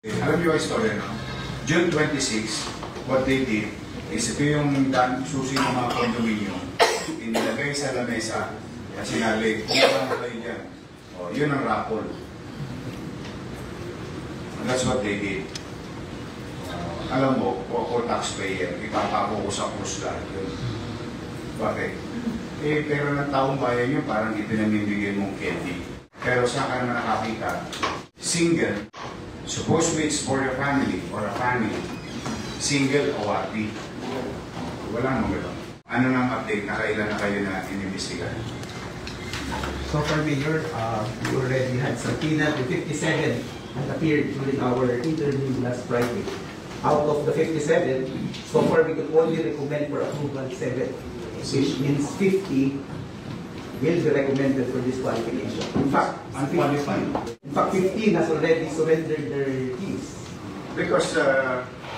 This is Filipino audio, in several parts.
Alam niyo yung story, no? June 26, what they did is ito yung susi ng mga condominium, inilagay sa lamesa, kasi sinali, kung ano kayo dyan. O, yun ang raffle. That's what they did. Alam mo, for taxpayer, ipapako ko sa krus lahat yun. Bakit? Eh, pero ng taong bayan yun, parang ipinamimigay mong candy. Pero saan ka naman nakakita? Single, supposedly it's for your family or a family. Single o awardee. Wala naman gano'n. Ano nang update na kailan na kayo na inimbestigahan? So far, Mayor, we already had subpoena to 57 that appeared during our interview last Friday. Out of the 57, so far we could only recommend for approval 7, which means 50 will be recommended for disqualification. In fact, unqualified. In fact, 15 has already surrendered their keys. Because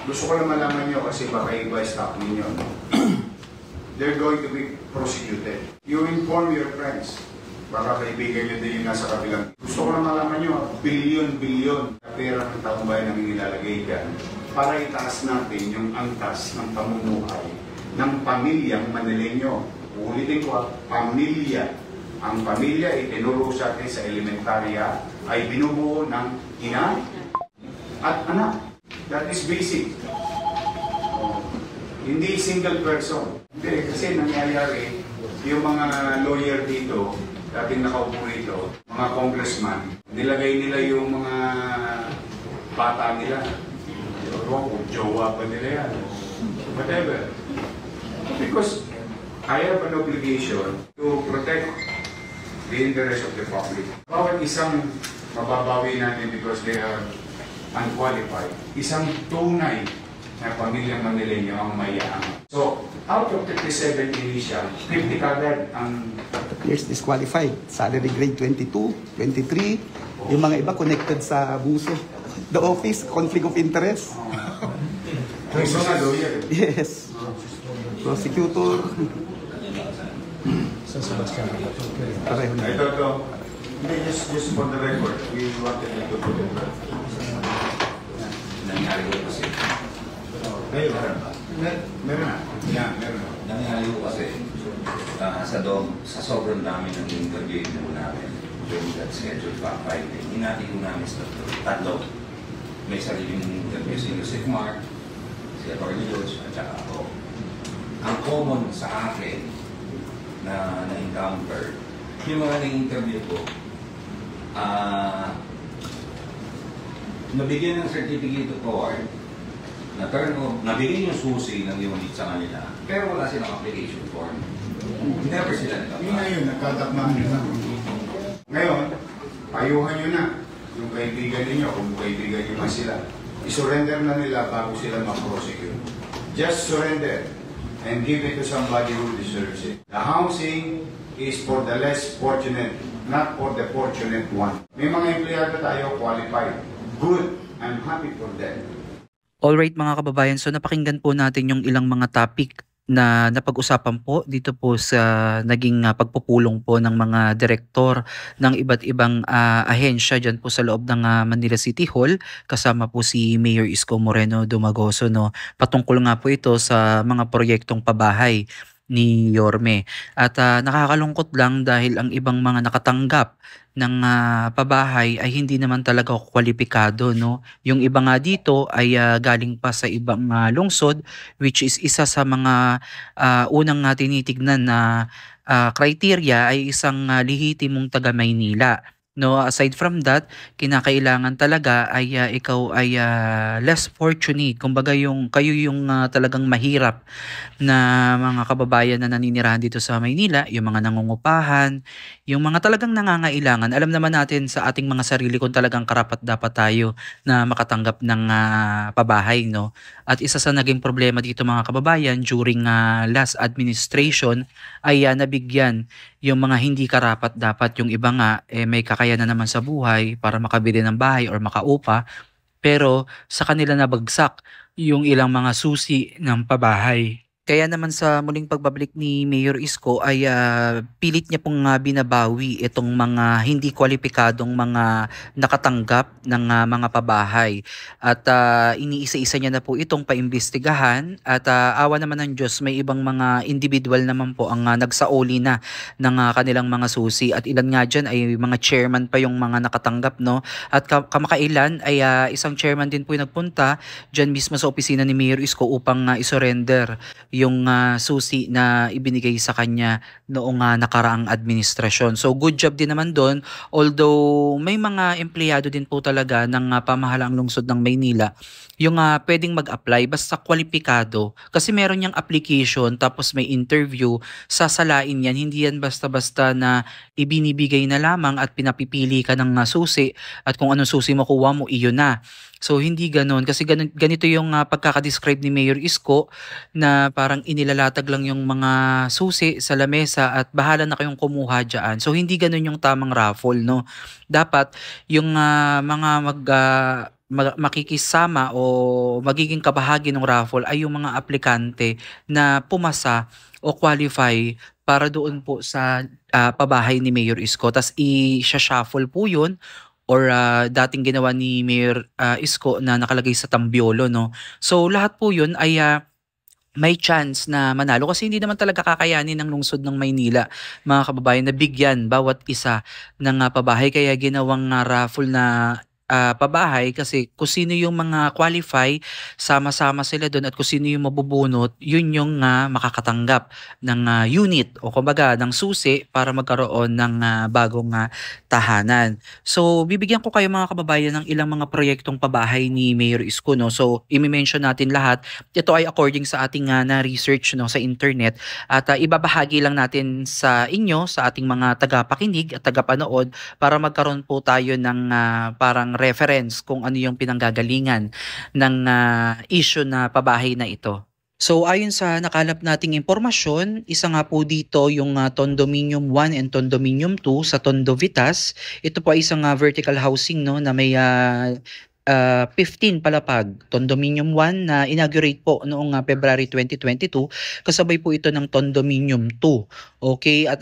gusto ko lang malaman nyo kasi baka iba stop ninyo. They're going to be prosecuted. You inform your friends. Baka kaibigan nyo din yung nasa kabilang. Gusto ko lang malaman nyo, bilyon-bilyon na pera ng taong bayan ang inilalagay dyan para itaas natin yung angkas ng pamumuhay ng pamilyang Manileño. Ulitin ko, pamilya. Ang pamilya itinuro sa atin sa elementarya ay binubuo ng ina at anak. That is basic. Hindi single person. Hindi, kasi nangyayari yung mga lawyer dito, dating nakaupo rito, mga congressman, nilagay nila yung mga bata nila. Jowa pa nila yan. Whatever. Because I have an obligation to protect the interest of the public. Bawat isang mababawi natin because they are unqualified. Isang tunay na pamilyang Manileño ang mayaang. So, out of 57 initial, 50 kagad ang Appears disqualified. Salary grade 22, 23. Yung mga iba connected sa abuso. The office, conflict of interest. Yung mga lawyer. Yes. Prosecutor. Pareho na. Ito. Hindi, just for the record, we wanted to put it right. Nangyari ko kasi. Meron na. Yeah, meron na. Nangyari ko kasi sa sobrang dami ng interview namin during that schedule fact finding, hinati ko namin sa tatlo. May sariling interview si Joseph Mark, si Atty. George, at saka ako. Ang common sa akin na na-encounter, yung mga na-interview ko, nabigyan ng certificate of award, nabigyan yung susi ng unit sa kanila, pero wala silang application form. Never sila nagkakaroon. Yun na yun, nagkadakmahan nyo na. Ngayon, payuhan nyo na yung kaibigan ninyo, kung kaibigan nyo man sila. I-surrender na nila bago sila mag-prosecute. Just surrender and give it to somebody who deserves it. The housing is for the less fortunate, not for the fortunate one. May mga empleyado tayo qualified. Good. I'm happy for them. Alright mga kababayan, so napakinggan po natin yung ilang mga topic na napag-usapan po dito po sa naging pagpupulong po ng mga direktor ng iba't ibang ahensya dyan po sa loob ng Manila City Hall, kasama po si Mayor Isko Moreno Dumagoso, no? Patungkol nga po ito sa mga proyektong pabahay ni Yorme. At nakakalungkot lang dahil ang ibang mga nakatanggap ng pabahay ay hindi naman talaga kwalipikado, no? Yung iba nga dito ay galing pa sa ibang lungsod, which is isa sa mga unang tinitignan na criteria ay isang lehitimong taga Maynila. No, aside from that, kinakailangan talaga ay ikaw ay less fortunate. Kumbaga kayo yung talagang mahirap na mga kababayan na naninirahan dito sa Maynila, yung mga nangungupahan, yung mga talagang nangangailangan. Alam naman natin sa ating mga sarili kung talagang karapat dapat tayo na makatanggap ng pabahay, no. At isa sa naging problema dito mga kababayan during last administration ay nabigyan yung mga hindi karapat dapat. Yung iba nga may kakayanan naman sa buhay para makabili ng bahay or makaupa, pero sa kanila nabagsak yung ilang mga susi ng pabahay. Kaya naman sa muling pagbabalik ni Mayor Isko ay pilit niya pong binabawi itong mga hindi kwalipikadong mga nakatanggap ng mga pabahay. At iniisa-isa niya na po itong paimbestigahan at awa naman ng Diyos may ibang mga individual naman po ang nagsaoli na ng kanilang mga susi at ilan nga dyan ay mga chairman pa yung mga nakatanggap, no? At kamakailan ay isang chairman din po yung nagpunta dyan mismo sa opisina ni Mayor Isko upang isurrender yung susi na ibinigay sa kanya noong nakaraang administrasyon. So good job din naman doon, although may mga empleyado din po talaga ng pamahalaang lungsod ng Maynila yung pwedeng mag-apply basta kwalipikado. Kasi meron niyang application tapos may interview, sasalain yan. Hindi yan basta-basta na ibinibigay na lamang at pinapipili ka ng susi at kung anong susi makuha mo, iyon na. So hindi ganon kasi ganito yung pagkakadescribe ni Mayor Isko na parang inilalatag lang yung mga susi sa lamesa at bahala na kayong kumuha dyan. So hindi ganon yung tamang raffle, no? Dapat yung mga makikisama o magiging kabahagi ng raffle ay yung mga aplikante na pumasa o qualify para doon po sa pabahay ni Mayor Isko. Tas i-shuffle po yun or dating ginawa ni Mayor Isko na nakalagay sa Tambiolo, no? So lahat po yun ay may chance na manalo kasi hindi naman talaga kakayanin ng lungsod ng Maynila, mga kababayan, na bigyan bawat isa ng pabahay. Kaya ginawang raffle na pabahay kasi kung sino yung mga qualify, sama-sama sila doon at kung sino yung mabubunot, yun yung makakatanggap ng unit o kumbaga ng susi para magkaroon ng bagong tahanan. So bibigyan ko kayo mga kababayan ng ilang mga proyektong pabahay ni Mayor Isko, no? So i-mention natin lahat. Ito ay according sa ating na research, no, sa internet at ibabahagi lang natin sa inyo, sa ating mga tagapakinig at tagapanood para magkaroon po tayo ng parang reference kung ano yung pinanggagalingan ng issue na pabahay na ito. So ayon sa nakalap nating impormasyon, isa nga po dito yung Condominium 1 and Condominium 2 sa Tondo Vitas. Ito po ay isang vertical housing, no, na may 15 palapag. Condominium 1 na inaugurate po noong February 2022. Kasabay po ito ng Condominium 2. Okay, at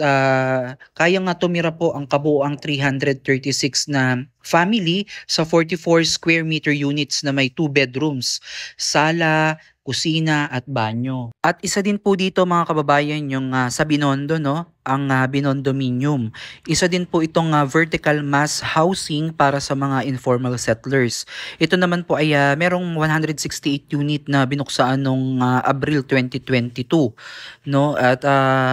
kaya nga tumira po ang kabuuang 336 na family sa 44 square meter units na may 2 bedrooms, sala, kusina at banyo. At isa din po dito mga kababayan yung sa Binondo, no? Ang Binondominium. Isa din po itong vertical mass housing para sa mga informal settlers. Ito naman po ay merong 168 unit na binuksan noong Abril 2022, no? At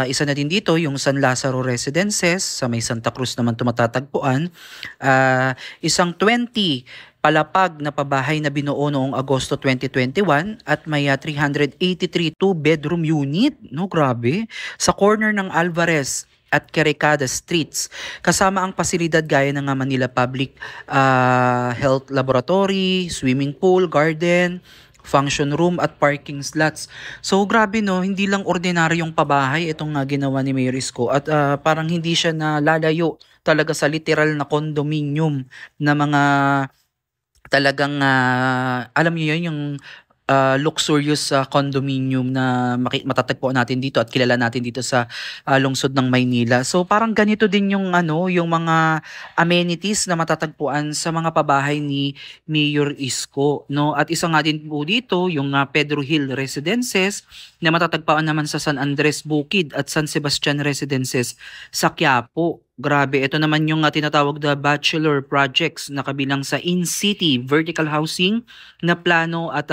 isa na din dito yung San Lazaro Residences sa may Santa Cruz naman tumatatagpuan. Isang 20 palapag na pabahay na binuo noong Agosto 2021 at may 383 two-bedroom unit, no, grabe, sa corner ng Alvarez at Querecada Streets. Kasama ang pasilidad gaya ng Manila Public Health Laboratory, swimming pool, garden, function room at parking slots. So grabe, no, hindi lang ordinaryong pabahay itong ginawa ni Mayor Isko at parang hindi siya nalalayo talaga sa literal na condominium na mga talagang alam niyo yun, yung luxurious condominium na matatagpuan natin dito at kilala natin dito sa lungsod ng Maynila. So parang ganito din yung yung mga amenities na matatagpuan sa mga pabahay ni Mayor Isko, no? At isa nga din po dito yung Pedro Hill Residences na matatagpuan naman sa San Andres Bukid at San Sebastian Residences sa Quiapo. Grabe, ito naman yung tinatawag na bachelor projects na kabilang sa in-city vertical housing na plano at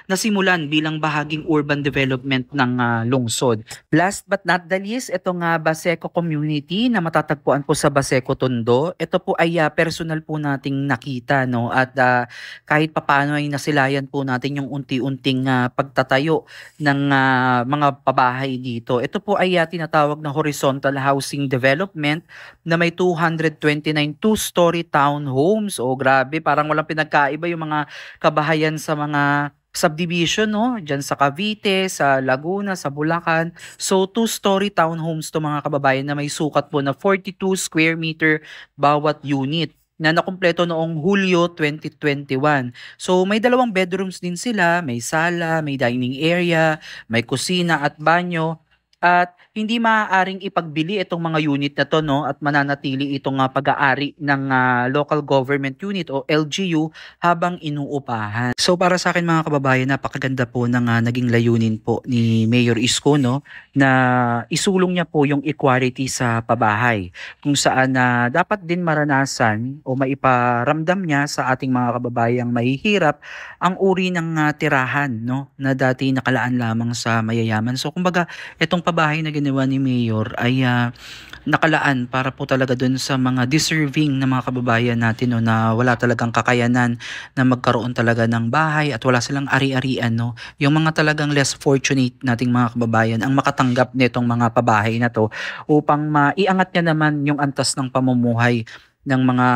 nasimulan bilang bahaging urban development ng lungsod. Last but not the least, itong Baseco community na matatagpuan po sa Baseco Tondo. Ito po ay personal po nating nakita, no? At kahit papaano ay nasilayan po natin yung unti-unting pagtatayo ng mga pabahay dito. Ito po ay tinatawag na horizontal housing development na may 229 two-story townhomes. O grabe, parang walang pinagkaiba yung mga kabahayan sa mga subdivision, no? Diyan sa Cavite, sa Laguna, sa Bulacan. So, two-story townhomes to mga kababayan na may sukat po na 42 square meter bawat unit. na nakumpleto noong Hulyo 2021. So may 2 bedrooms din sila, may sala, may dining area, may kusina at banyo. At hindi maaaring ipagbili itong mga unit na to, no, at mananatili itong pag-aari ng local government unit o LGU habang inuupahan. So para sa akin mga kababayan, napakaganda po ng naging layunin po ni Mayor Isko, no, na isulong niya po yung equality sa pabahay, kung saan dapat din maranasan o maiparamdam niya sa ating mga kababayang mahihirap ang uri ng tirahan, no, na dati nakalaan lamang sa mayayaman. So kumbaga itong pabahay na ginawa ni Mayor ay nakalaan para po talaga dun sa mga deserving na mga kababayan natin, no, na wala talagang kakayanan na magkaroon talaga ng bahay at wala silang ari-arian, no. Yung mga talagang less fortunate nating mga kababayan ang makatanggap nitong mga pabahay na to upang maiangat niya naman yung antas ng pamumuhay ng mga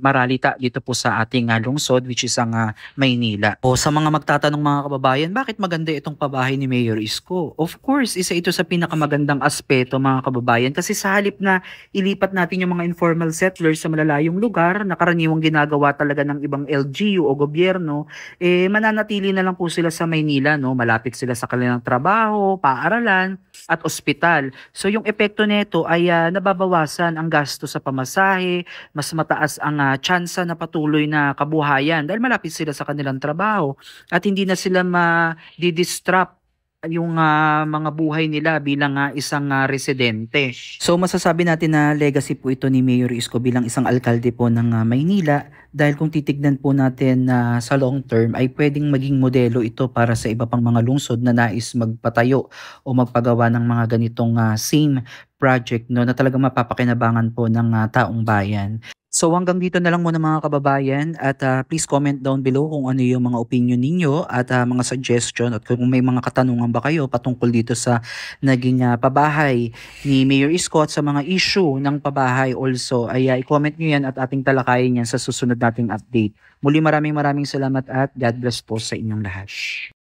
maralita dito po sa ating lungsod, which is ang Maynila. O sa mga magtatanong mga kababayan, bakit maganda itong pabahay ni Mayor Isko? Of course, isa ito sa pinakamagandang aspeto mga kababayan, kasi sa halip na ilipat natin yung mga informal settlers sa malalayong lugar na karaniwang ginagawa talaga ng ibang LGU o gobyerno, mananatili na lang po sila sa Maynila, no? Malapit sila sa kanilang trabaho, paaralan at ospital. So yung epekto nito ay nababawasan ang gasto sa pamasahe, mas mataas ang tsansa na patuloy na kabuhayan dahil malapit sila sa kanilang trabaho at hindi na sila ma-distract yung mga buhay nila bilang isang residente. So masasabi natin na legacy po ito ni Mayor Isko bilang isang alkalde po ng Maynila, dahil kung titignan po natin sa long term ay pwedeng maging modelo ito para sa iba pang mga lungsod na nais magpatayo o magpagawa ng mga ganitong same project, no, na talagang mapapakinabangan po ng taong bayan. So hanggang dito na lang muna mga kababayan, at please comment down below kung ano yung mga opinion ninyo at mga suggestion, at kung may mga katanungan ba kayo patungkol dito sa naging pabahay ni Mayor Isko at sa mga issue ng pabahay also, ay i-comment nyo yan at ating talakayin yan sa susunod nating update. Muli maraming salamat at God bless po sa inyong lahat.